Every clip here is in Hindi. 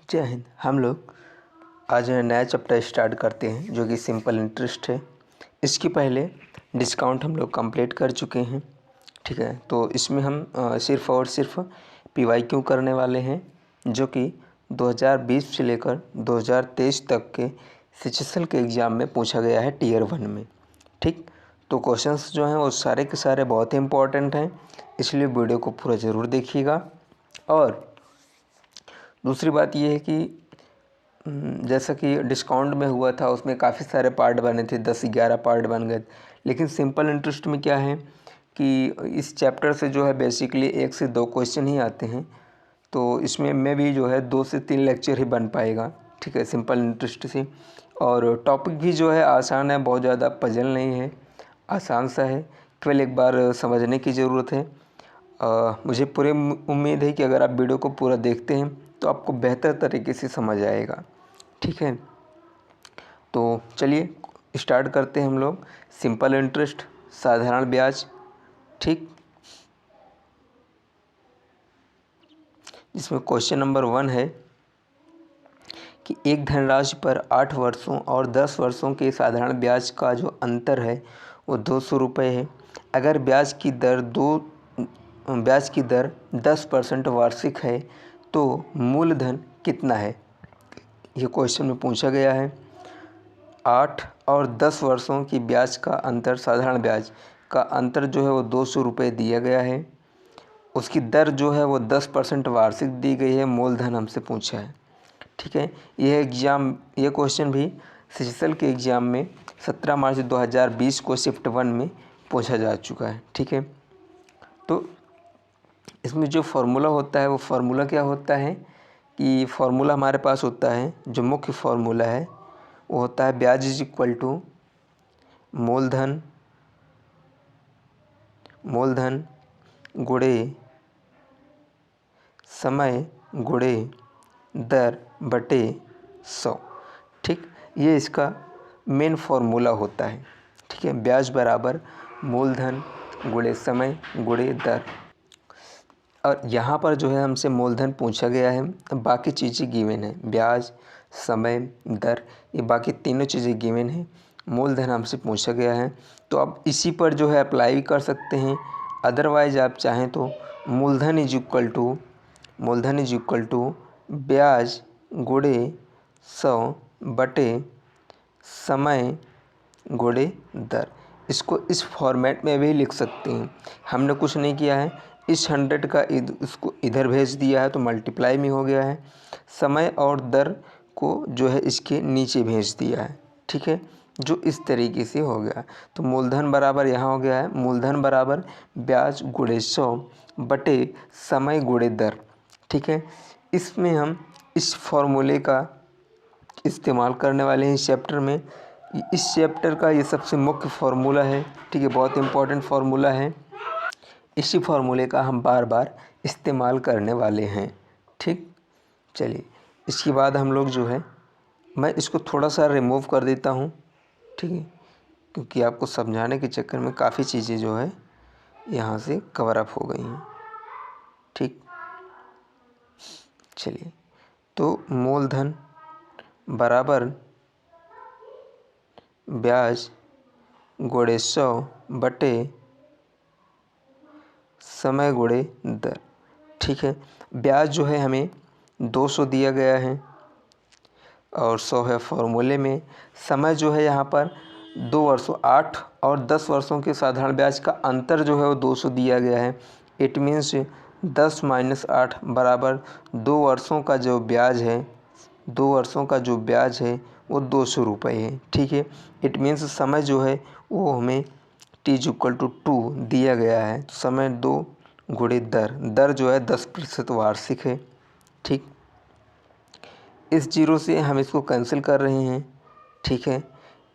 जय हिंद। हम लोग आज नया चैप्टर स्टार्ट करते हैं जो कि सिंपल इंटरेस्ट है। इसके पहले डिस्काउंट हम लोग कंप्लीट कर चुके हैं, ठीक है। तो इसमें हम सिर्फ़ और सिर्फ PYQ करने वाले हैं जो कि 2020 से लेकर 2023 तक के CHSL के एग्ज़ाम में पूछा गया है टीयर 1 में, ठीक। तो क्वेश्चंस जो हैं वो सारे के सारे बहुत ही इम्पोर्टेंट हैं, इसलिए वीडियो को पूरा ज़रूर देखिएगा। और दूसरी बात ये है कि जैसा कि डिस्काउंट में हुआ था उसमें काफ़ी सारे पार्ट बने थे, 10-11 पार्ट बन गए। लेकिन सिंपल इंटरेस्ट में क्या है कि इस चैप्टर से जो है बेसिकली 1 से 2 क्वेश्चन ही आते हैं, तो इसमें मैं भी जो है 2 से 3 लेक्चर ही बन पाएगा, ठीक है, सिंपल इंटरेस्ट से। और टॉपिक भी जो है आसान है, बहुत ज़्यादा पजल नहीं है, आसान सा है, केवल एक बार समझने की ज़रूरत है। मुझे पूरी उम्मीद है कि अगर आप वीडियो को पूरा देखते हैं तो आपको बेहतर तरीके से समझ आएगा, ठीक है। तो चलिए स्टार्ट करते हैं हम लोग। सिंपल इंटरेस्ट, साधारण ब्याज, ठीक। इसमें क्वेश्चन नंबर 1 है कि एक धनराशि पर 8 वर्षों और 10 वर्षों के साधारण ब्याज का जो अंतर है वो 200 रुपये है। अगर ब्याज की दर 10% वार्षिक है तो मूलधन कितना है, ये क्वेश्चन में पूछा गया है। 8 और 10 वर्षों की ब्याज का अंतर, साधारण ब्याज का अंतर जो है वो 200 रुपये दिया गया है। उसकी दर जो है वो 10% वार्षिक दी गई है, मूलधन हमसे पूछा है, ठीक है। ये क्वेश्चन भी CHSL के एग्ज़ाम में 17 मार्च 2020 को शिफ्ट 1 में पूछा जा चुका है, ठीक है। तो इसमें जो फार्मूला होता है वो फार्मूला क्या होता है कि फार्मूला हमारे पास होता है, जो मुख्य फार्मूला है वो होता है ब्याज इज इक्वल टू मूलधन गुणे समय गुणे दर बटे 100, ठीक। ये इसका मेन फार्मूला होता है, ठीक है। ब्याज बराबर मूलधन गुणे समय गुणे दर। और यहाँ पर जो है हमसे मूलधन पूछा गया है, बाकी चीज़ें गिवन है, ब्याज, समय, दर, ये बाकी तीनों चीज़ें गिवन है। मूलधन हमसे पूछा गया है तो आप इसी पर जो है अप्लाई भी कर सकते हैं। अदरवाइज आप चाहें तो मूलधन इज इक्वल टू ब्याज गुणे 100 बटे समय गुणे दर, इसको इस फॉर्मेट में भी लिख सकते हैं। हमने कुछ नहीं किया है, इस 100 का इसको इधर भेज दिया है तो मल्टीप्लाई में हो गया है, समय और दर को जो है इसके नीचे भेज दिया है, ठीक है, जो इस तरीके से हो गया। तो मूलधन बराबर यहाँ हो गया है, मूलधन बराबर ब्याज गुणे 100 बटे समय गुणे दर, ठीक है। इसमें हम इस फॉर्मूले का इस्तेमाल करने वाले हैं इस चैप्टर में। इस चैप्टर का ये सबसे मुख्य फार्मूला है, ठीक है, बहुत इंपॉर्टेंट फार्मूला है। इसी फार्मूले का हम बार बार इस्तेमाल करने वाले हैं, ठीक। चलिए इसके बाद हम लोग जो है, मैं इसको थोड़ा सा रिमूव कर देता हूँ, ठीक है, क्योंकि आपको समझाने के चक्कर में काफ़ी चीज़ें जो है यहाँ से कवर अप हो गई हैं, ठीक। चलिए, तो मूलधन बराबर ब्याज गुणे 100 बटे समय गुणे दर, ठीक है। ब्याज जो है हमें 200 दिया गया है और 100 है फॉर्मूले में। समय जो है यहाँ पर 2 वर्षों, 8 और 10 वर्षों के साधारण ब्याज का अंतर जो है वो 200 दिया गया है। इट मीन्स 10 - 8 बराबर 2 वर्षों का जो ब्याज है, 2 वर्षों का जो ब्याज है वो 200 रुपये है, ठीक है। इट मीन्स समय जो है वो हमें T=2 दिया गया है, तो समय 2 गुणे दर जो है 10% वार्षिक है, ठीक। इस जीरो से हम इसको कैंसिल कर रहे हैं, ठीक है।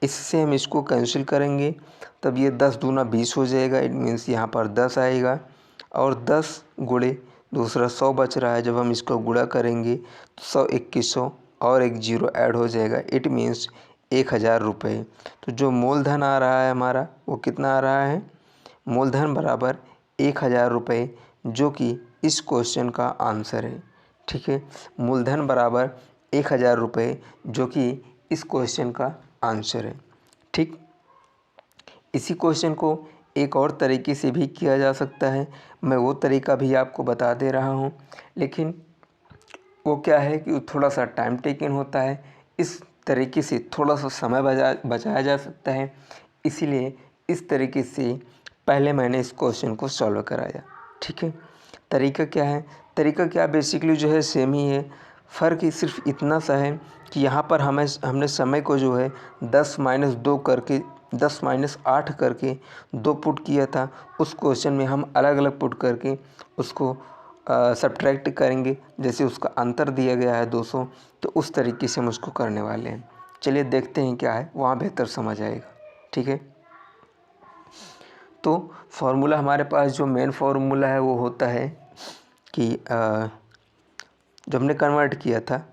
इससे हम इसको कैंसिल करेंगे तब ये 10 दूना 20 हो जाएगा। इट मीन्स यहाँ पर 10 आएगा और 10 गुणे दूसरा 100 बच रहा है, जब हम इसको गुणा करेंगे तो 100 2100 और एक जीरो ऐड हो जाएगा। इट मीन्स 1000 रुपये। तो जो मूलधन आ रहा है हमारा वो कितना आ रहा है, मूलधन बराबर 1000 रुपये, जो कि इस क्वेश्चन का आंसर है, ठीक है। मूलधन बराबर 1000 रुपये, जो कि इस क्वेश्चन का आंसर है। ठीक, इसी क्वेश्चन को एक और तरीके से भी किया जा सकता है, मैं वो तरीका भी आपको बता दे रहा हूँ, लेकिन वो क्या है कि थोड़ा सा टाइम टेकिंग होता है। इस तरीके से थोड़ा सा समय बचाया जा सकता है, इसीलिए इस तरीके से पहले मैंने इस क्वेश्चन को सॉल्व कराया। ठीक है, तरीका क्या है? तरीका क्या बेसिकली जो है सेम ही है, फ़र्क ही सिर्फ इतना सा है कि यहाँ पर हमने समय को जो है 10 - 8 करके 2 पुट किया था। उस क्वेश्चन में हम अलग अलग पुट करके उसको सब्ट्रैक्ट करेंगे। जैसे उसका अंतर दिया गया है 200, तो उस तरीके से हम उसको करने वाले हैं। चलिए देखते हैं क्या है, वहाँ बेहतर समझ आएगा। ठीक है, तो फार्मूला हमारे पास जो मेन फार्मूला है वो होता है कि जो हमने कन्वर्ट किया था,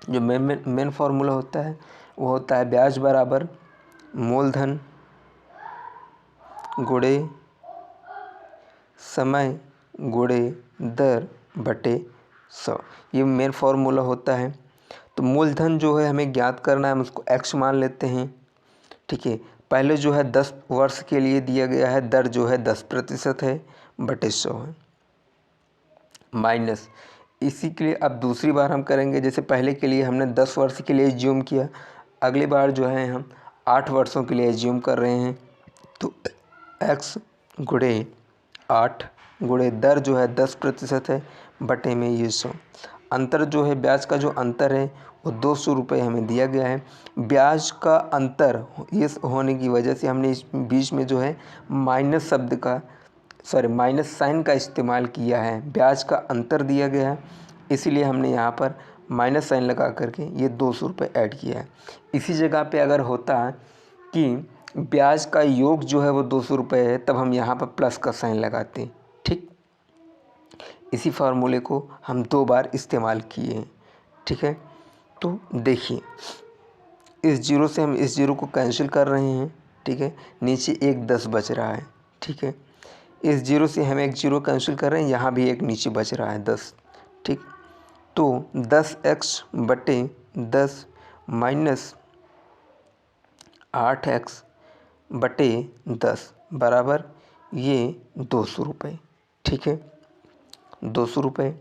जो मेन फार्मूला होता है वो होता है ब्याज बराबर मूलधन गुणे समय गुणे दर बटे 100। ये मेन फार्मूला होता है। तो मूलधन जो है हमें ज्ञात करना है, हम उसको x मान लेते हैं। ठीक है, पहले जो है 10 वर्ष के लिए दिया गया है, दर जो है 10% है, बटे 100 है, माइनस इसी के लिए अब दूसरी बार हम करेंगे। जैसे पहले के लिए हमने 10 वर्ष के लिए एज्यूम किया, अगली बार जो है हम 8 वर्षों के लिए एज्यूम कर रहे हैं। तो x गुणे 8 गुणे दर जो है 10% है, बटे में ये 100। अंतर जो है, ब्याज का जो अंतर है वो 200 रुपये हमें दिया गया है। ब्याज का अंतर ये होने की वजह से हमने इस बीच में जो है माइनस शब्द का माइनस साइन का इस्तेमाल किया है। ब्याज का अंतर दिया गया है, इसीलिए हमने यहाँ पर माइनस साइन लगा करके ये 200 रुपये ऐड किया है। इसी जगह पे अगर होता कि ब्याज का योग जो है वो 200 रुपये है, तब हम यहाँ पर प्लस का साइन लगाते हैं। ठीक, इसी फार्मूले को हम 2 बार इस्तेमाल किए हैं। ठीक है, तो देखिए इस जीरो से हम इस जीरो को कैंसिल कर रहे हैं। ठीक है, नीचे एक 10 बच रहा है। ठीक है, इस जीरो से हम एक जीरो कैंसिल कर रहे हैं, यहाँ भी एक नीचे बच रहा है 10। ठीक, तो 10x बटे 10 माइनस 8x बटे 10 बराबर ये 200 रुपये। ठीक है, 200 रुपये।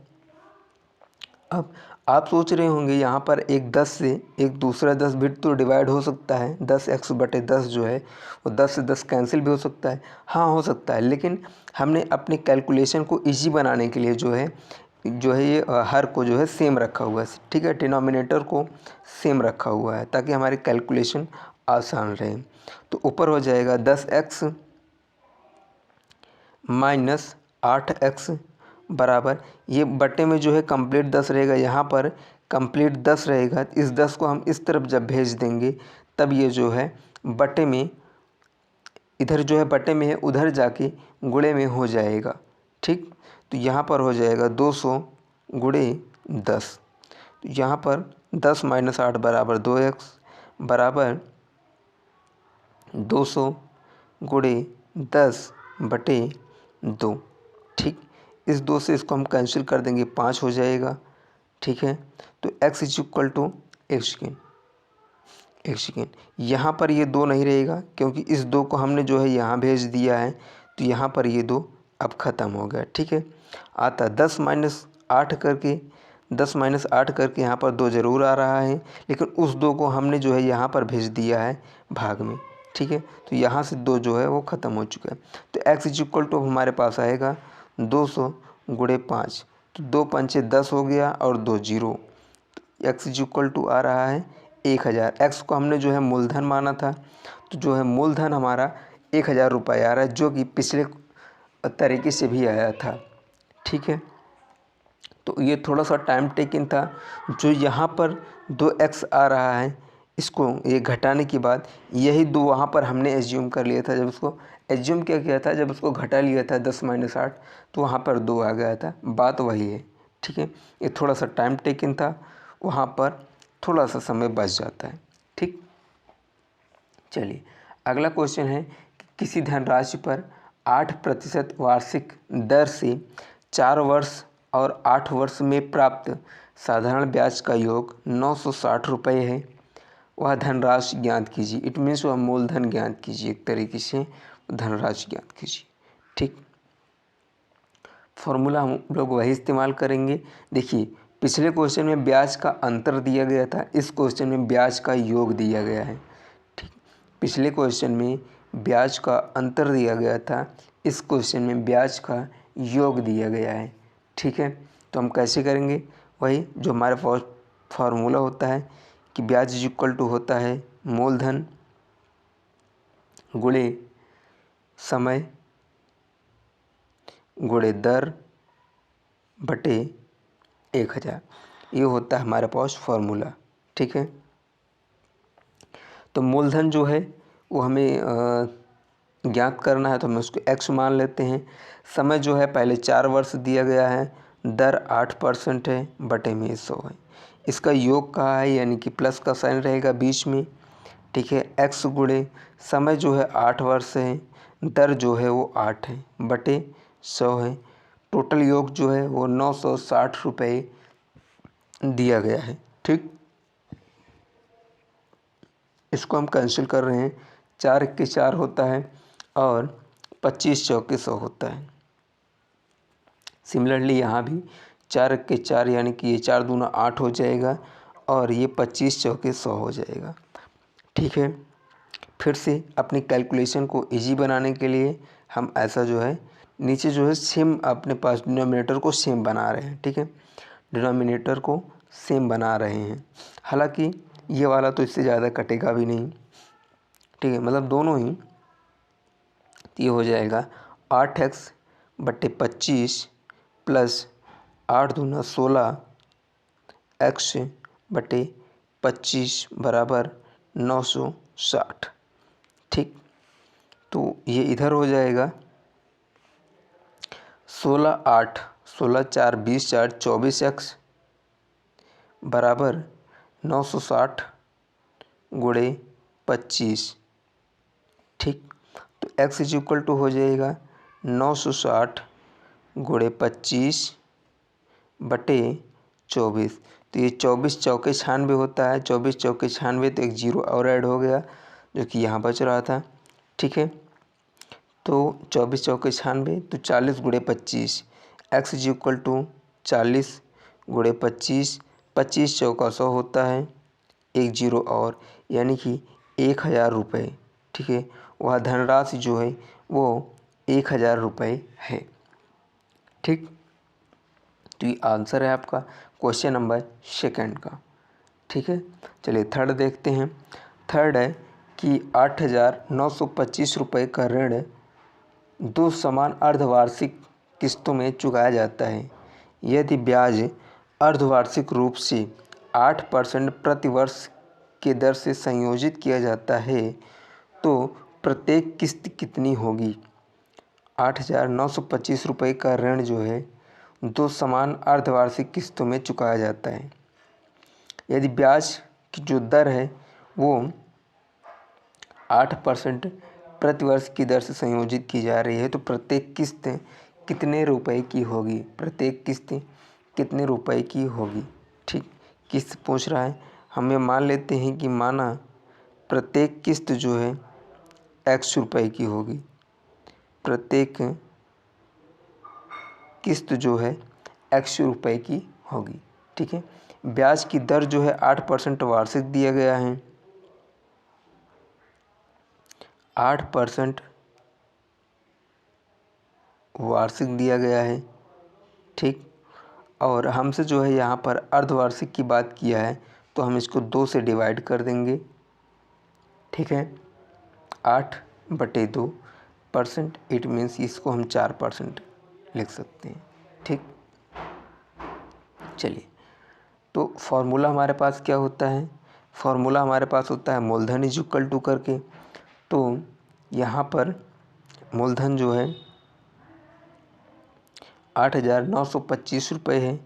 अब आप सोच रहे होंगे यहाँ पर एक 10 से एक दूसरा 10 भी तो डिवाइड हो सकता है। 10x बटे 10 जो है वो 10 से 10 कैंसिल भी हो सकता है। हाँ, हो सकता है, लेकिन हमने अपने कैलकुलेशन को इजी बनाने के लिए जो है ये हर को जो है सेम रखा हुआ है। ठीक है, डिनोमिनेटर को सेम रखा हुआ है ताकि हमारी कैलकुलेशन आसान रहे। तो ऊपर हो जाएगा 10x माइनस 8x बराबर, ये बटे में जो है कंप्लीट 10 रहेगा, यहाँ पर कंप्लीट 10 रहेगा। इस 10 को हम इस तरफ जब भेज देंगे तब ये जो है बटे में, इधर जो है बटे में है, उधर जाके गुणे में हो जाएगा। ठीक, तो यहाँ पर हो जाएगा 200 गुणे 10। तो यहाँ पर 10 - 8 बराबर 2x बराबर 200 गुणे 10 बटे 2। ठीक, इस 2 से इसको हम कैंसिल कर देंगे, 5 हो जाएगा। ठीक है, तो x इज इक्वल टू एक सेकेंड यहाँ पर ये 2 नहीं रहेगा, क्योंकि इस 2 को हमने जो है यहाँ भेज दिया है, तो यहाँ पर ये 2 अब ख़त्म हो गया। ठीक है, आता 10 - 8 करके, 10 - 8 करके यहाँ पर 2 ज़रूर आ रहा है, लेकिन उस 2 को हमने जो है यहाँ पर भेज दिया है भाग में। ठीक है, तो यहाँ से 2 जो है वो ख़त्म हो चुका है। तो x इज इक्वल टू हमारे पास आएगा 200 गुणे 5, तो 2 पंचे 10 हो गया और 2 जीरो। तो x इज इक्वल टू आ रहा है 1000। x को हमने जो है मूलधन माना था, तो जो है मूलधन हमारा 1000 रुपये आ रहा है, जो कि पिछले तरीके से भी आया था। ठीक है, तो ये थोड़ा सा टाइम टेकिंग था। जो यहाँ पर 2x आ रहा है, इसको ये घटाने के बाद यही 2 वहाँ पर हमने एज्यूम कर लिया था। जब उसको एज्यूम क्या किया था, जब उसको घटा लिया था 10 - 8, तो वहाँ पर 2 आ गया था। बात वही है। ठीक है, ये थोड़ा सा टाइम टेकिंग था, वहाँ पर थोड़ा सा समय बच जाता है। ठीक, चलिए अगला क्वेश्चन है कि किसी धनराशि पर 8% वार्षिक दर से 4 वर्ष और 8 वर्ष में प्राप्त साधारण ब्याज का योग 960 रुपये है, वह धनराशि ज्ञात कीजिए। इट मीन्स वह मूलधन ज्ञात कीजिए, एक तरीके से धनराशि ज्ञात कीजिए। ठीक, फॉर्मूला हम लोग वही इस्तेमाल करेंगे। देखिए पिछले क्वेश्चन में ब्याज का अंतर दिया गया था, इस क्वेश्चन में ब्याज का योग दिया गया है। ठीक, पिछले क्वेश्चन में ब्याज का अंतर दिया गया था, इस क्वेश्चन में ब्याज का योग दिया गया है। ठीक है, तो हम कैसे करेंगे, वही जो हमारे पास फार्मूला होता है कि ब्याज इज इक्वल टू होता है मूलधन गुणे समय गुणे दर बटे 1000, ये होता है हमारे पास फार्मूला। ठीक है, तो मूलधन जो है वो हमें ज्ञात करना है, तो हम उसको x मान लेते हैं। समय जो है पहले 4 वर्ष दिया गया है, दर 8% है, बटे में 100 है। इसका योग कहा है, यानी कि प्लस का साइन रहेगा बीच में। ठीक है, x गुणे समय जो है 8 वर्ष है, दर जो है वो 8 है, बटे 100 है। टोटल योग जो है वो 960 रुपये दिया गया है। ठीक, इसको हम कैंसिल कर रहे हैं, 4 एक्के 4 होता है और 25 चौके 100 होता है। सिमिलरली यहाँ भी 4 एक्के 4 यानी कि ये 4 दूना 8 हो जाएगा और ये 25 चौके 100 हो जाएगा। ठीक है, फिर से अपनी कैलकुलेशन को इजी बनाने के लिए हम ऐसा जो है नीचे जो है सेम अपने पास डिनोमिनेटर को सेम बना रहे हैं। ठीक है, डिनोमिनेटर को सेम बना रहे हैं, हालांकि ये वाला तो इससे ज़्यादा कटेगा भी नहीं। ठीक है, मतलब दोनों ही, ये हो जाएगा 8x बटे 25 प्लस 8 दूना 16 x बटे 25 बराबर 960। ठीक, तो ये इधर हो जाएगा 16 8 16 4 20 4 24x बराबर 960 गुणे 25। ठीक, तो x इज इक्वल टू हो जाएगा 960 गुणे 25 बटे 24। तो ये 24 चौके 96 होता है, 24 चौके 96, तो एक जीरो और ऐड हो गया जो कि यहाँ बच रहा था। ठीक है, तो 24 चौके 96, तो 40 गुणे 25, x इज इक्वल टू 40 गुणे 25, 25 चौका 100 होता है, एक जीरो और, यानी कि 1000 रुपये। ठीक है, वह धनराशि जो है वो 1000 रुपये है। ठीक, तो ये आंसर है आपका क्वेश्चन नंबर 2 का। ठीक है, चलिए थर्ड देखते हैं। थर्ड है कि 8925 रुपये का ऋण 2 समान अर्धवार्षिक किस्तों में चुकाया जाता है। यदि ब्याज अर्धवार्षिक रूप से 8% प्रति वर्ष के दर से संयोजित किया जाता है तो प्रत्येक किस्त कितनी होगी। 8925 रुपये का ऋण जो है 2 समान अर्धवार्षिक किस्तों में चुकाया जाता है। यदि ब्याज की जो दर है वो 8% प्रति वर्ष की दर से संयोजित की जा रही है तो प्रत्येक किस्त कितने रुपए की होगी, प्रत्येक किस्त कितने रुपए की होगी। ठीक, किस्त पूछ रहा है, हम ये मान लेते हैं कि माना प्रत्येक किस्त जो है x रुपए की होगी, प्रत्येक किस्त जो है x रुपए की होगी। ठीक है, ब्याज की दर जो है 8% वार्षिक दिया गया है, 8% वार्षिक दिया गया है। ठीक, और हमसे जो है यहाँ पर अर्धवार्षिक की बात किया है तो हम इसको 2 से डिवाइड कर देंगे। ठीक है, 8/2%, इट मीन्स इसको हम 4% लिख सकते हैं। ठीक, चलिए, तो फॉर्मूला हमारे पास क्या होता है, फॉर्मूला हमारे पास होता है मूलधन इज इक्वल टू करके, तो यहाँ पर मूलधन जो है 8925 रुपये है,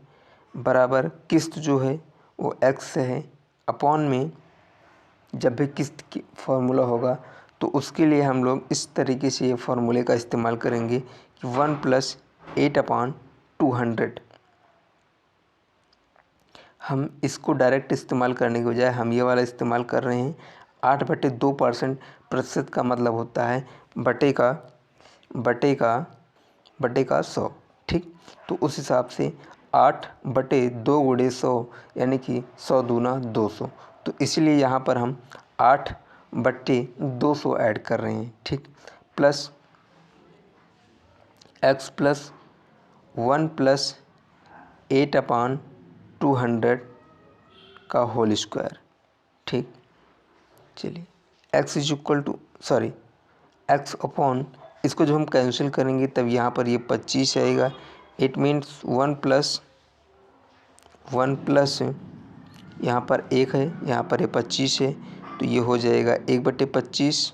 बराबर किस्त जो है वो x है, अपॉन में जब भी किस्त की फार्मूला होगा तो उसके लिए हम लोग इस तरीके से ये फार्मूले का इस्तेमाल करेंगे कि 1 + 8/200 हम इसको डायरेक्ट इस्तेमाल करने के बजाय हम ये वाला इस्तेमाल कर रहे हैं। 8/2% प्रतिशत का मतलब होता है बटे का 100। ठीक, तो उस हिसाब से 8/2 गुणे 100 यानी कि 100 दूना 200। तो इसलिए यहाँ पर हम 8/200 ऐड कर रहे हैं। ठीक, प्लस x प्लस 1 प्लस 8/200 का होल स्क्वायर। ठीक, चलिए x is equal to x upon, इसको जब हम कैंसिल करेंगे तब यहाँ पर ये 25 आएगा। इट मीन्स 1 प्लस यहाँ पर 1 है, यहाँ पर ये 25 है, तो ये हो जाएगा 1/25,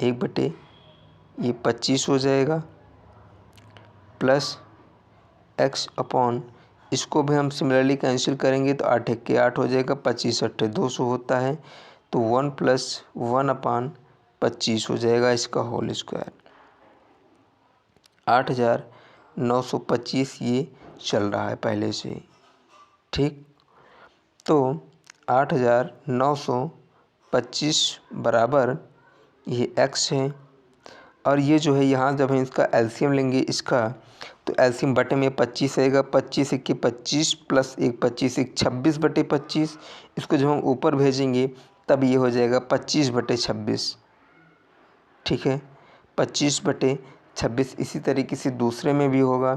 1/25 हो जाएगा, प्लस x अपॉन, इसको भी हम सिमिलरली कैंसिल करेंगे तो 8 1 8 हो जाएगा, 25 8 200 होता है, तो 1 + 1/25 हो जाएगा इसका होल स्क्वायर। 8925 ये चल रहा है पहले से। ठीक, तो 8925 बराबर ये x है, और ये जो है यहाँ जब हम इसका एलसीएम लेंगे इसका, तो एलसीएम बटे में 25 आएगा, 25 × 25 प्लस 1 25 1 26/25। इसको जब हम ऊपर भेजेंगे तब ये हो जाएगा 25/26। ठीक है, 25/26। इसी तरीके से दूसरे में भी होगा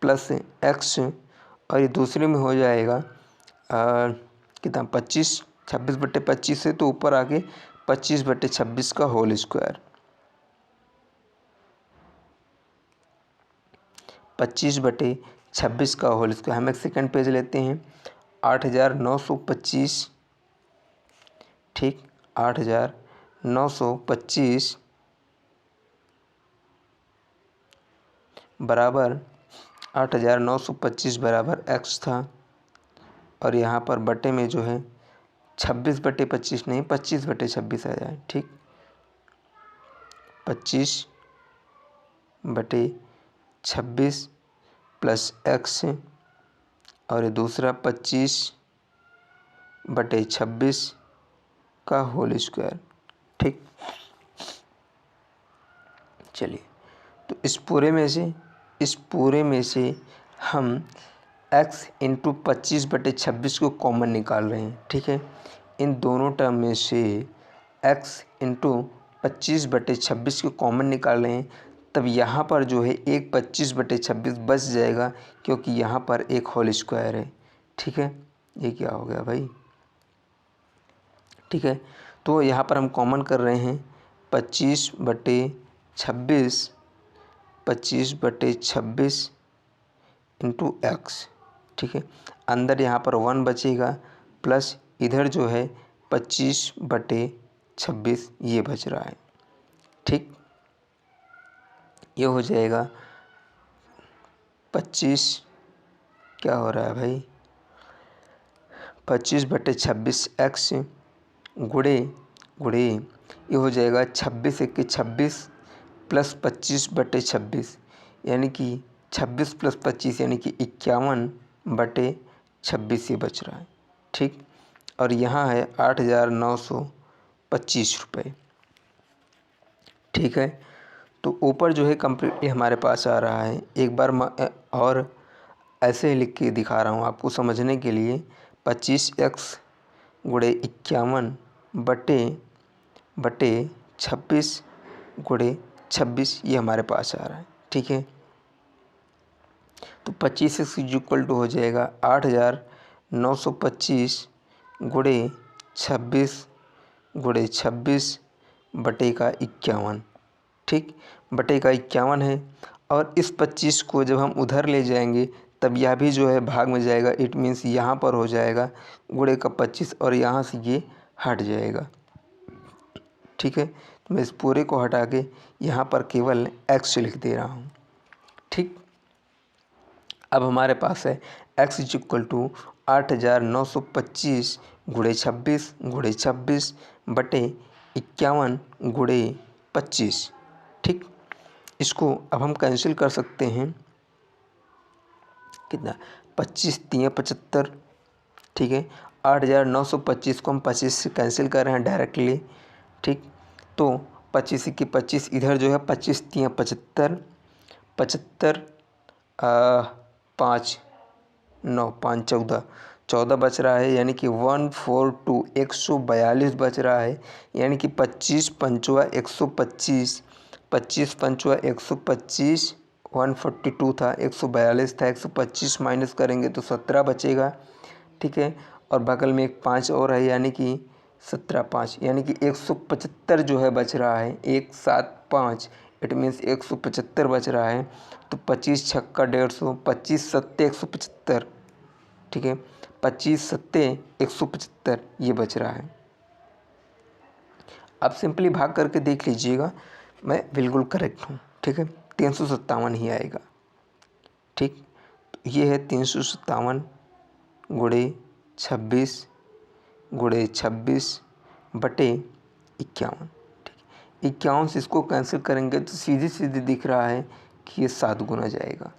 प्लस x, और ये दूसरे में हो जाएगा कितना 25, 26/25 से तो ऊपर आके 25/26 का होल स्क्वायर। 25/26 का होल स्क्वायर। हम एक सेकंड पेज लेते हैं। 8925, ठीक, 8925 बराबर 8925 बराबर x था, और यहाँ पर बटे में जो है 26/25 नहीं 25/26 आ जाए। ठीक, 25/26 प्लस x, और ये दूसरा 25/26 का होल स्क्वायर। ठीक, चलिए, तो इस पूरे में से हम x × 25/26 को कॉमन निकाल रहे हैं। ठीक है, इन दोनों टर्म में से x × 25/26 को कॉमन निकाल रहे हैं, तब यहाँ पर जो है एक 25/26 बच जाएगा, क्योंकि यहाँ पर एक होल स्क्वायर है। ठीक है, ये क्या हो गया भाई। ठीक है, तो यहाँ पर हम कॉमन कर रहे हैं 25/26 इंटू x। ठीक है, अंदर यहाँ पर 1 बचेगा, प्लस इधर जो है 25/26 ये बच रहा है। ठीक, ये हो जाएगा 25, क्या हो रहा है भाई, 25/26 x गुणे ये हो जाएगा 26 × 26 प्लस 25/26, यानी कि 26 + 25 यानी कि 51/26 ये बच रहा है। ठीक, और यहाँ है 8925 रुपये। ठीक है, तो ऊपर जो है कंप्लीटली हमारे पास आ रहा है। एक बार और ऐसे ही लिख के दिखा रहा हूँ आपको समझने के लिए। 25x गुणे 51/26 गुणे 26 ये हमारे पास आ रहा है। ठीक है, तो 25x इक्वल टू हो जाएगा 8925 गुणे 26 गुणे 26/51। ठीक, बटे का 51 है, और इस 25 को जब हम उधर ले जाएंगे तब यह भी जो है भाग में जाएगा। इट मीन्स यहाँ पर हो जाएगा गुणे का 25, और यहाँ से ये हट जाएगा। ठीक है, तो मैं इस पूरे को हटा के यहाँ पर केवल x लिख दे रहा हूँ। ठीक, अब हमारे पास है x इक्वल टू 8925 गुणे 26 गुणे 26 बटे 51 गुणे 25। ठीक, इसको अब हम कैंसिल कर सकते हैं। कितना 25 3 75, ठीक है। 8,925 को हम 25 से कैंसिल कर रहे हैं डायरेक्टली, ठीक। तो 25 की 25 इधर जो है 25 3 75, 75 5 9 5 14, 14 बच रहा है, यानी कि 142 142 बच रहा है, यानी कि 25 पंचुआ 125, 25 पंचुआ 125, 142 था, 142 था, 125 माइनस करेंगे तो 17 बचेगा, ठीक है। और बगल में एक 5 और है, यानी कि 17 5, यानी कि 175 जो है बच रहा है, 175, इट मीन्स 175 बच रहा है। तो 25 छक्का 150, 25 सत्ते 175, ठीक है, 25 सत्ते 175 ये बच रहा है। आप सिंपली भाग करके देख लीजिएगा, मैं बिल्कुल करेक्ट हूँ, ठीक है। 357 ही आएगा, ठीक। तो ये है 357 गुणे 26 गुणे 26 बटे 51, ठीक। 51 से इसको कैंसिल करेंगे तो सीधी सीधी दिख रहा है कि ये 7 गुना जाएगा,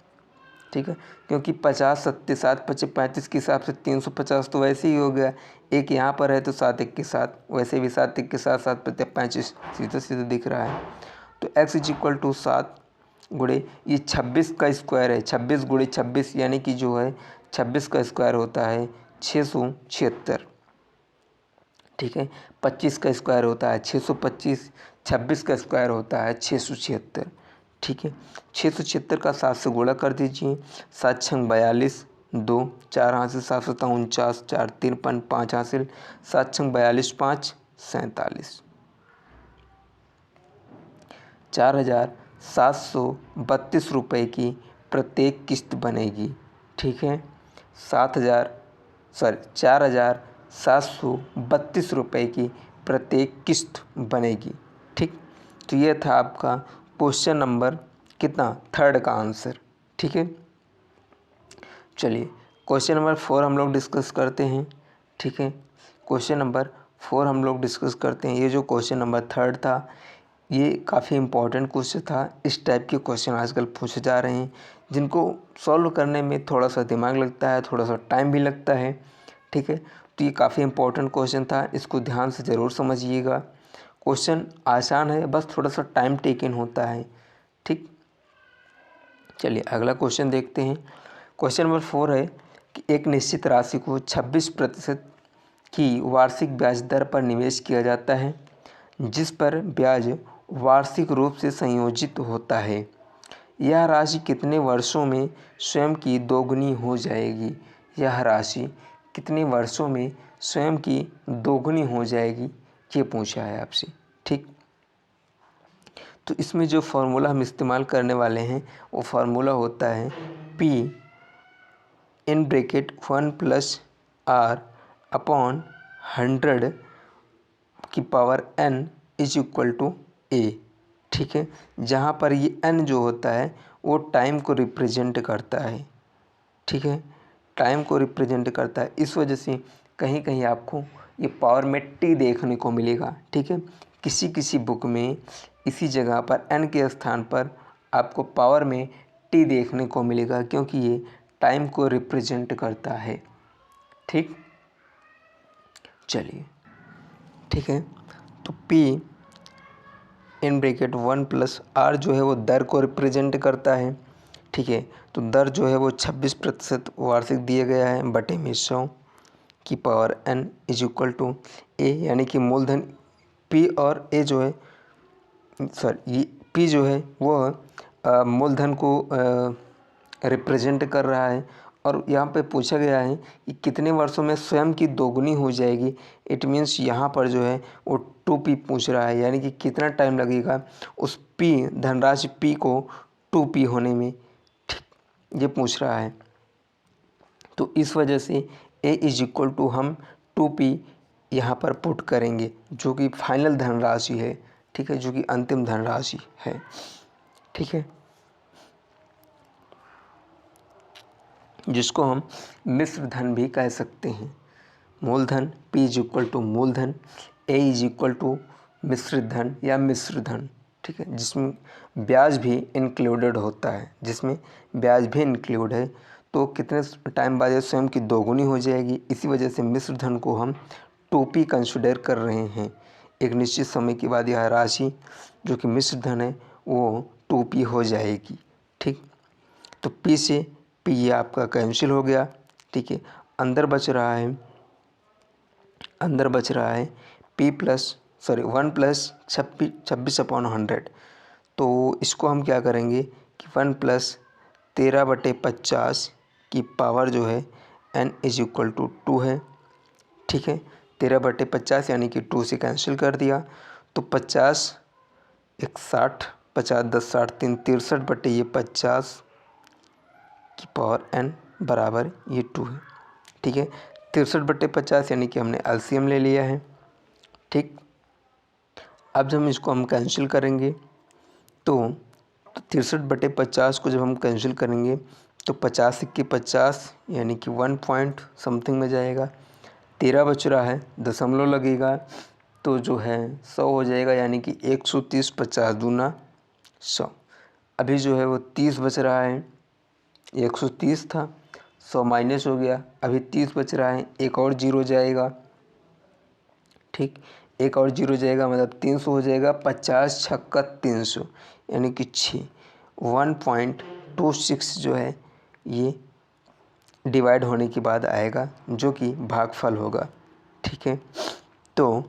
ठीक है। क्योंकि 50 सत्ते 7 पचे 35 के हिसाब से 350 तो वैसे ही हो गया, एक यहाँ पर है तो 7 1 के साथ, वैसे भी 7 1 के साथ 7 पचे 35 सीधा सीधा दिख रहा है। तो x = 7 गुणे ये 26 का स्क्वायर है, 26 गुणे 26 यानी कि जो है 26 का स्क्वायर होता है 676, ठीक है। 25 का स्क्वायर होता है 625, 26 का स्क्वायर होता है 676, ठीक है। 676 का 7 से गुणा कर दीजिए, 7 छंग 42, 2 4 हासिल, 7 सत्ता 49, 4 53, 5 हासिल, 7 छंग 42 5 47, 4,732 रुपये की प्रत्येक किस्त बनेगी, ठीक है। 4,732 रुपये की प्रत्येक किस्त बनेगी, ठीक। तो ये था आपका क्वेश्चन नंबर कितना, 3 का आंसर, ठीक है। चलिए क्वेश्चन नंबर 4 हम लोग डिस्कस करते हैं, ठीक है। क्वेश्चन नंबर 4 हम लोग डिस्कस करते हैं। ये जो क्वेश्चन नंबर 3 था ये काफ़ी इम्पोर्टेंट क्वेश्चन था। इस टाइप के क्वेश्चन आजकल पूछे जा रहे हैं जिनको सॉल्व करने में थोड़ा सा दिमाग लगता है, थोड़ा सा टाइम भी लगता है, ठीक है। तो ये काफ़ी इम्पोर्टेंट क्वेश्चन था, इसको ध्यान से ज़रूर समझिएगा। क्वेश्चन आसान है, बस थोड़ा सा टाइम टेकन होता है, ठीक। चलिए अगला क्वेश्चन देखते हैं। क्वेश्चन नंबर 4 है कि एक निश्चित राशि को 26% की वार्षिक ब्याज दर पर निवेश किया जाता है, जिस पर ब्याज वार्षिक रूप से संयोजित होता है। यह राशि कितने वर्षों में स्वयं की दोगुनी हो जाएगी? यह राशि कितने वर्षों में स्वयं की दोगुनी हो जाएगी, ये पूछा है आपसे, ठीक। तो इसमें जो फार्मूला हम इस्तेमाल करने वाले हैं वो फार्मूला होता है P in bracket 1 + R upon 100 की पावर n = a, ठीक है। जहाँ पर ये n जो होता है वो टाइम को रिप्रेजेंट करता है, ठीक है, टाइम को रिप्रेजेंट करता है। इस वजह से कहीं कहीं आपको ये पावर में t देखने को मिलेगा, ठीक है। किसी किसी बुक में इसी जगह पर n के स्थान पर आपको पावर में t देखने को मिलेगा, क्योंकि ये टाइम को रिप्रेजेंट करता है, ठीक। चलिए ठीक है, तो P इन ब्रैकेट 1 + R जो है वो दर को रिप्रेजेंट करता है, ठीक है। तो दर जो है वो 26% वार्षिक दिया गया है बटे में 100 की पावर n = a, यानी कि मूलधन P और a जो है ये P जो है वो मूलधन को रिप्रेजेंट कर रहा है। और यहाँ पे पूछा गया है कि कितने वर्षों में स्वयं की दोगुनी हो जाएगी। इट मीन्स यहाँ पर जो है वो 2P पूछ रहा है, यानी कि कितना टाइम लगेगा उस P धनराशि P को 2P होने में, ठीक, ये पूछ रहा है। तो इस वजह से A = हम 2P यहाँ पर पुट करेंगे, जो कि फाइनल धनराशि है, ठीक है, जो कि अंतिम धनराशि है, ठीक है, जिसको हम मिश्र धन भी कह सकते हैं। मूलधन P = मूलधन, A = मिश्रित धन या मिश्र धन, ठीक है, जिसमें ब्याज भी इंक्लूडेड होता है, जिसमें ब्याज भी इंक्लूड है। तो कितने टाइम बाद ये स्वयं की दोगुनी हो जाएगी। इसी वजह से मिश्र धन को हम 2p कंसिडर कर रहे हैं। एक निश्चित समय के बाद यह राशि जो कि मिश्र धन है वो 2p हो जाएगी। ठीक, तो p से p ये आपका कैंसिल हो गया। ठीक है, अंदर बच रहा है p प्लस 1+26/100। तो इसको हम क्या करेंगे कि 1+13/50 की पावर जो है n = 2 है। ठीक है, 13/50 यानी कि 2 से कैंसिल कर दिया तो 50 1 60, 50 10 60 3 63/50 की पावर n बराबर ये 2 है। ठीक है, 63/50 यानी कि हमने एलसीएम ले लिया है। ठीक, अब जब हम इसको हम कैंसिल करेंगे तो 63/50 को जब हम कैंसिल करेंगे तो 50 के 50 यानी कि 1 पॉइंट समथिंग में जाएगा। 13 बच रहा है, दशमलव लगेगा तो जो है 100 हो जाएगा, यानी कि 130 50 दूना 100। अभी जो है वो 30 बच रहा है, 130 था 100 माइनस हो गया, अभी 30 बच रहा है, एक और जीरो जाएगा। ठीक, एक और जीरो जाएगा मतलब 300 हो जाएगा। 50 छक्का 300 यानी कि 6 1.26 जो है ये डिवाइड होने के बाद आएगा जो कि भागफल होगा। ठीक है, तो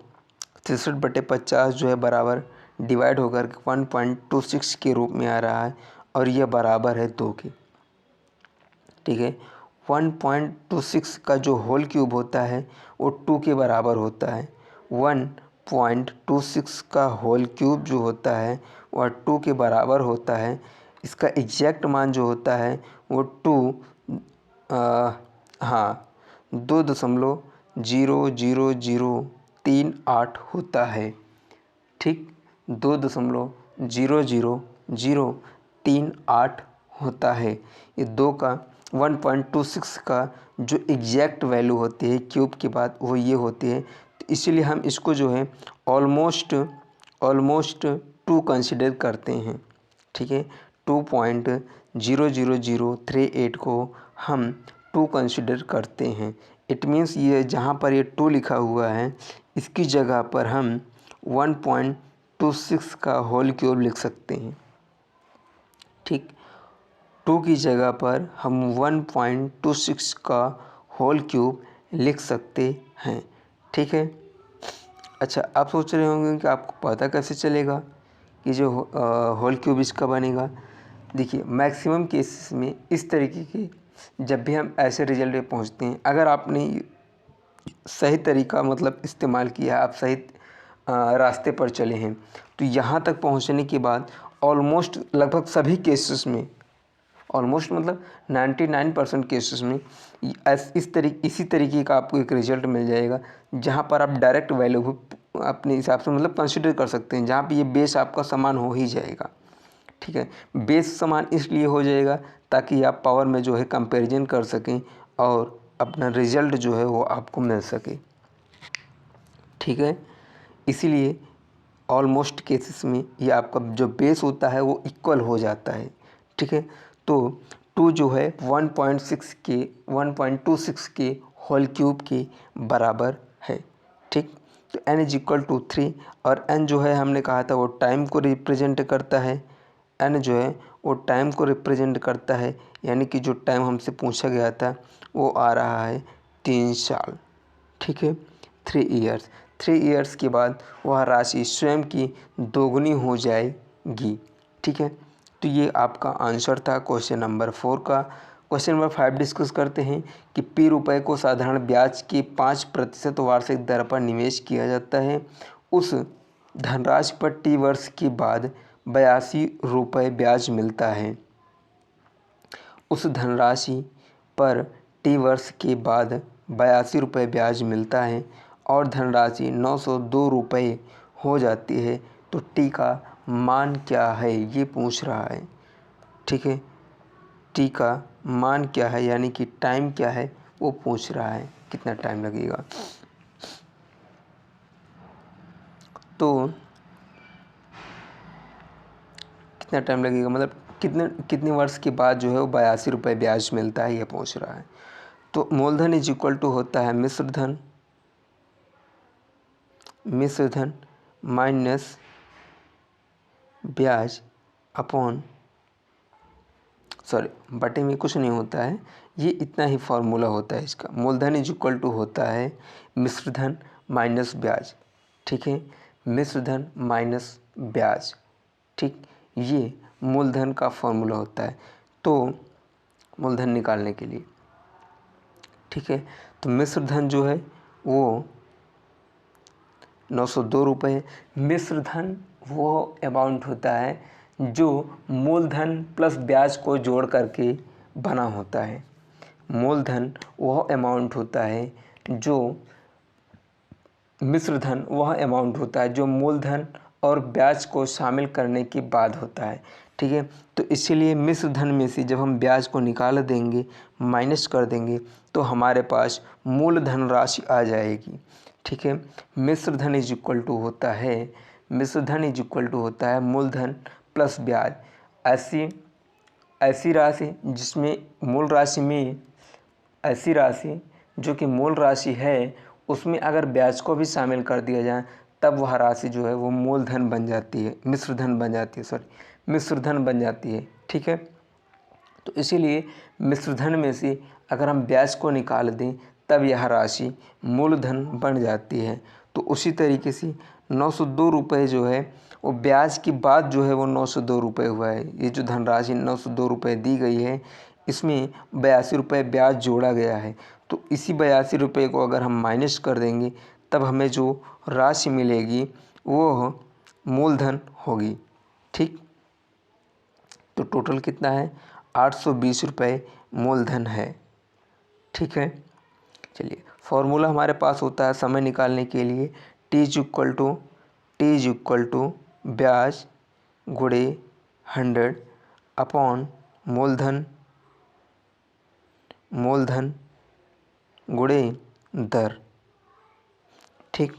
63/50 जो है बराबर डिवाइड होकर 1.26 के रूप में आ रहा है और यह बराबर है 2 के। ठीक है, 1.26 का जो होल क्यूब होता है वो 2 के बराबर होता है। 1.26 का होल क्यूब जो होता है वह 2 के बराबर होता है। इसका एग्जैक्ट मान जो होता है वो 2.00038 होता है। ठीक, 2.00038 होता है। ये 2 का 1.26 का जो एग्जैक्ट वैल्यू होती है क्यूब के बाद वो ये होती है। तो इसीलिए हम इसको जो है ऑलमोस्ट 2 कंसिडर करते हैं। ठीक है, 2.00038 को हम 2 कंसिडर करते हैं। इट मीन्स ये जहाँ पर ये 2 लिखा हुआ है इसकी जगह पर हम 1.26 का होल क्यूब लिख सकते हैं। ठीक, 2 की जगह पर हम 1.26 का होल क्यूब लिख सकते हैं। ठीक है, अच्छा आप सोच रहे होंगे कि आपको पता कैसे चलेगा कि जो होल क्यूब इसका बनेगा। देखिए, मैक्सिमम केसेस में इस तरीके के जब भी हम ऐसे रिजल्ट पे पहुंचते हैं, अगर आपने सही तरीका मतलब इस्तेमाल किया, आप सही रास्ते पर चले हैं, तो यहाँ तक पहुँचने के बाद ऑलमोस्ट लगभग सभी केसेस में, ऑलमोस्ट मतलब 99% केसेस में इसी तरीके का आपको एक रिजल्ट मिल जाएगा जहाँ पर आप डायरेक्ट वैल्यू अपने हिसाब से मतलब कंसिडर कर सकते हैं, जहाँ पे ये बेस आपका समान हो ही जाएगा। ठीक है, बेस समान इसलिए हो जाएगा ताकि आप पावर में जो है कंपैरिजन कर सकें और अपना रिजल्ट जो है वो आपको मिल सके। ठीक है, इसीलिए ऑलमोस्ट केसेस में ये आपका जो बेस होता है वो इक्वल हो जाता है। ठीक है, तो 2 जो है 1.26 के होल क्यूब के बराबर है। ठीक, तो n = 3 और n जो है हमने कहा था वो टाइम को रिप्रेजेंट करता है। n जो है वो टाइम को रिप्रेजेंट करता है, यानी कि जो टाइम हमसे पूछा गया था वो आ रहा है 3 साल। ठीक है, 3 ईयर्स। 3 ईयर्स के बाद वह राशि स्वयं की दोगुनी हो जाएगी। ठीक है, तो ये आपका आंसर था क्वेश्चन नंबर 4 का। क्वेश्चन नंबर 5 डिस्कस करते हैं कि p रुपये को साधारण ब्याज के 5% वार्षिक दर पर निवेश किया जाता है। उस धनराशि पर t वर्ष के बाद 82 रुपये ब्याज मिलता है। उस धनराशि पर t वर्ष के बाद 82 रुपये ब्याज मिलता है और धनराशि 902 रुपये हो जाती है, तो t का मान क्या है ये पूछ रहा है। ठीक है, t का मान क्या है यानी कि टाइम क्या है वो पूछ रहा है, कितना टाइम लगेगा। तो कितना टाइम लगेगा मतलब कितने वर्ष के बाद जो है वो 82 रुपये ब्याज मिलता है, ये पूछ रहा है। तो मूलधन इज इक्वल टू होता है मिश्र धन माइनस ब्याज अपॉन बटे में कुछ नहीं होता है, ये इतना ही फॉर्मूला होता है इसका। मूलधन इज इक्वल टू होता है मिश्र धन माइनस ब्याज, ठीक है, मिश्र धन माइनस ब्याज, ठीक, ये मूलधन का फॉर्मूला होता है। तो मूलधन निकालने के लिए, ठीक है, तो मिश्र धन जो है वो 902 रुपये। मिश्र धन वो अमाउंट होता है जो मूलधन प्लस ब्याज को जोड़ करके बना होता है। मूलधन वह अमाउंट होता है जो मिश्र धन वह अमाउंट होता है जो मूलधन और ब्याज को शामिल करने के बाद होता है, ठीक है। तो इसीलिए मिश्र धन में से जब हम ब्याज को निकाल देंगे, माइनस कर देंगे, तो हमारे पास मूलधन राशि आ जाएगी, ठीक है। मिश्र धन इज इक्वल टू होता है मूलधन प्लस ब्याज। ऐसी राशि जिसमें मूल राशि में ऐसी राशि जो कि मूल राशि है उसमें अगर ब्याज को भी शामिल कर दिया जाए तब वह राशि जो है वो मूलधन बन जाती है, मिश्र धन बन जाती है, ठीक है। तो इसीलिए मिश्र धन में से अगर हम ब्याज को निकाल दें तब यह राशि मूलधन बन जाती है। तो उसी तरीके से 902 रुपये जो है वो ब्याज के बाद जो है वो 902 रुपये हुआ है। ये जो धनराशि 902 रुपये दी गई है इसमें 82 रुपये ब्याज जोड़ा गया है। तो इसी 82 रुपये को अगर हम माइनस कर देंगे तब हमें जो राशि मिलेगी वो मूलधन होगी, ठीक। तो टोटल कितना है, 820 रुपये मूलधन है, ठीक है। चलिए, फॉर्मूला हमारे पास होता है समय निकालने के लिए टी इज इक्वल टू ब्याज गुणे 100 अपॉन मूलधन गुणे दर, ठीक,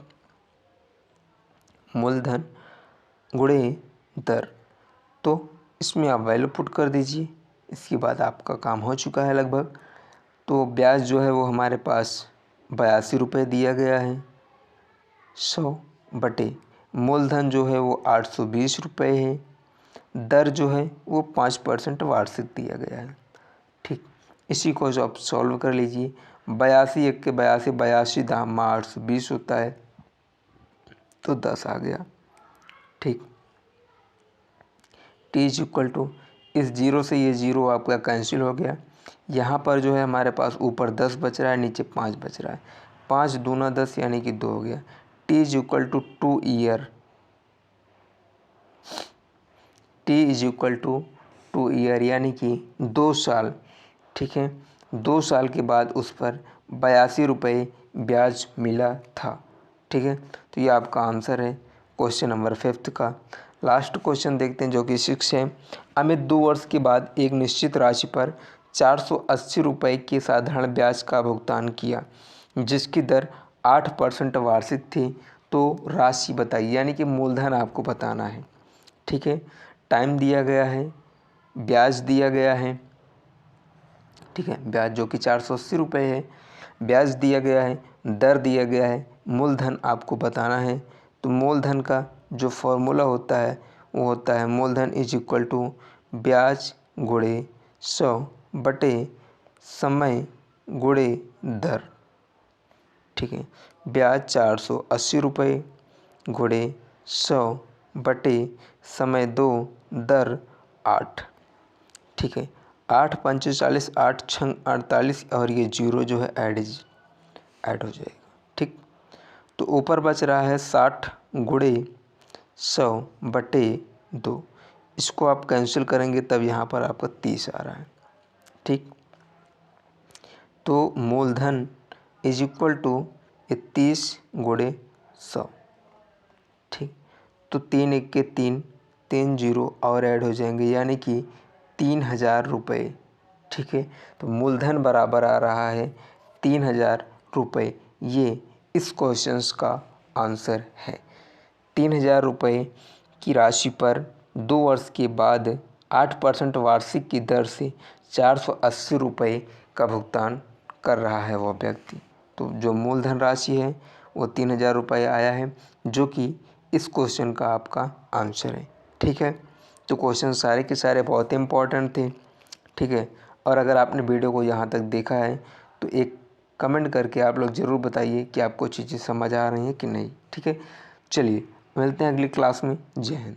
मूलधन गुणे दर। तो इसमें आप वैल्यू पुट कर दीजिए, इसके बाद आपका काम हो चुका है लगभग। तो ब्याज जो है वो हमारे पास 82 रुपये दिया गया है 100 बटे मूलधन जो है वो 820 रुपये है, दर जो है वो 5% वार्षिक दिया गया है, ठीक। इसी को जो आप सॉल्व कर लीजिए, 82 1 के 82, 82 दाम 820 होता है, तो 10 आ गया, ठीक। टी इज इक्वल टू, इस जीरो से ये जीरो आपका कैंसिल हो गया। यहाँ पर जो है हमारे पास ऊपर 10 बच रहा है, नीचे 5 बच रहा है, 5 दूना 10 यानी कि 2 हो गया। T is equal to 2 year, T is equal to 2 year यानी कि 2 साल, ठीक है। 2 साल के बाद उस पर 82 रुपये ब्याज मिला था, ठीक है। तो ये आपका आंसर है क्वेश्चन नंबर 5 का। लास्ट क्वेश्चन देखते हैं जो कि 6 है। अमित 2 वर्ष के बाद एक निश्चित राशि पर 480 रुपये के साधारण ब्याज का भुगतान किया जिसकी दर 8% वार्षिक थी, तो राशि बताइए, यानी कि मूलधन आपको बताना है, ठीक है। टाइम दिया गया है, ब्याज दिया गया है, ठीक है, ब्याज जो कि 480 रुपये है, ब्याज दिया गया है, दर दिया गया है, मूलधन आपको बताना है। तो मूलधन का जो फॉर्मूला होता है वो होता है मूलधन इज इक्वल टू ब्याज गुणे 100 बटे समय गुणे दर, ठीक है। ब्याज 480 रुपये गुणे 100 बटे समय 2 दर 8, ठीक है। 8 पंचे 40, 8 छंग 48 और ये जीरो जो है ऐड हो जाएगा, ठीक। तो ऊपर बच रहा है 60 गुणे 100 बटे 2, इसको आप कैंसिल करेंगे तब यहाँ पर आपका 30 आ रहा है, ठीक। तो मूलधन इज इक्वल टू 30 गुणे 100, ठीक। तो 3 1 के 3, 3 जीरो और ऐड हो जाएंगे यानी कि 3000 रुपये, ठीक है। तो मूलधन बराबर आ रहा है 3000 रुपये। ये इस क्वेश्चंस का आंसर है। 3000 रुपये की राशि पर 2 वर्ष के बाद 8% वार्षिक की दर से 480 रुपये का भुगतान कर रहा है वह व्यक्ति। तो जो मूलधन राशि है वो 3000 रुपये आया है, जो कि इस क्वेश्चन का आपका आंसर है। ठीक है, तो क्वेश्चन सारे के सारे बहुत इंपॉर्टेंट थे। ठीक है, और अगर आपने वीडियो को यहाँ तक देखा है तो एक कमेंट करके आप लोग ज़रूर बताइए कि आपको चीज़ें समझ आ रही हैं कि नहीं। ठीक है, चलिए मिलते हैं अगली क्लास में। जय हिंद।